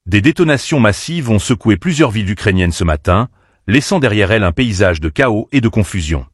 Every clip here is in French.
Des détonations massives ont secoué plusieurs villes ukrainiennes ce matin, laissant derrière elles un paysage de chaos et de confusion.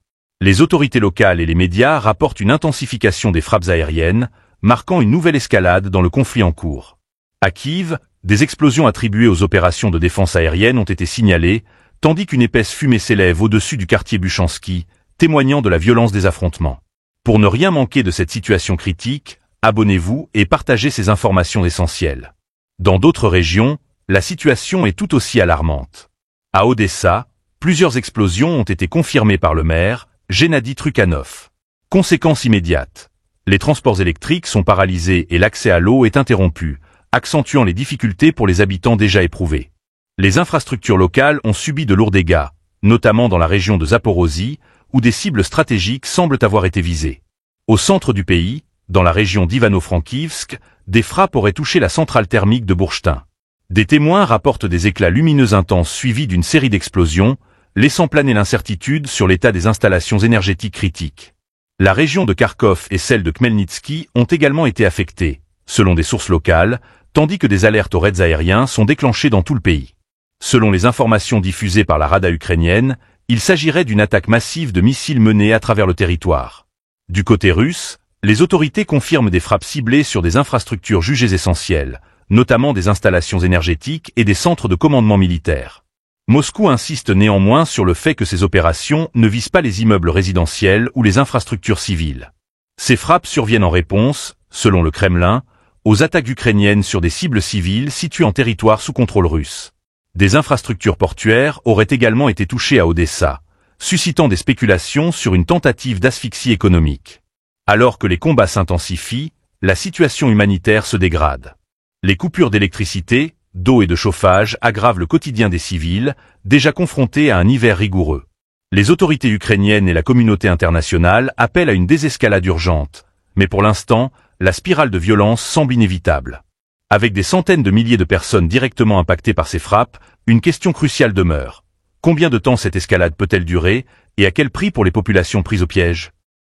Les autorités locales et les médias rapportent une intensification des frappes aériennes, marquant une nouvelle escalade dans le conflit en cours. À Kiev, des explosions attribuées aux opérations de défense aérienne ont été signalées, tandis qu'une épaisse fumée s'élève au-dessus du quartier Buchansky, témoignant de la violence des affrontements. Pour ne rien manquer de cette situation critique, abonnez-vous et partagez ces informations essentielles. Dans d'autres régions, la situation est tout aussi alarmante. À Odessa, plusieurs explosions ont été confirmées par le maire, Gennady Trukhanov. Conséquence immédiate. Les transports électriques sont paralysés et l'accès à l'eau est interrompu, accentuant les difficultés pour les habitants déjà éprouvés. Les infrastructures locales ont subi de lourds dégâts, notamment dans la région de Zaporozhye, où des cibles stratégiques semblent avoir été visées. Au centre du pays, dans la région d'Ivano-Frankivsk, des frappes auraient touché la centrale thermique de Bourchtin. Des témoins rapportent des éclats lumineux intenses suivis d'une série d'explosions, laissant planer l'incertitude sur l'état des installations énergétiques critiques. La région de Kharkov et celle de Khmelnytsky ont également été affectées, selon des sources locales, tandis que des alertes aux raids aériens sont déclenchées dans tout le pays. Selon les informations diffusées par la Rada ukrainienne, il s'agirait d'une attaque massive de missiles menée à travers le territoire. Du côté russe, les autorités confirment des frappes ciblées sur des infrastructures jugées essentielles, notamment des installations énergétiques et des centres de commandement militaire. Moscou insiste néanmoins sur le fait que ces opérations ne visent pas les immeubles résidentiels ou les infrastructures civiles. Ces frappes surviennent en réponse, selon le Kremlin, aux attaques ukrainiennes sur des cibles civiles situées en territoire sous contrôle russe. Des infrastructures portuaires auraient également été touchées à Odessa, suscitant des spéculations sur une tentative d'asphyxie économique. Alors que les combats s'intensifient, la situation humanitaire se dégrade. Les coupures d'électricité, d'eau et de chauffage aggravent le quotidien des civils, déjà confrontés à un hiver rigoureux. Les autorités ukrainiennes et la communauté internationale appellent à une désescalade urgente, mais pour l'instant, la spirale de violence semble inévitable. Avec des centaines de milliers de personnes directement impactées par ces frappes, une question cruciale demeure. Combien de temps cette escalade peut-elle durer, et à quel prix pour les populations prises au piège ?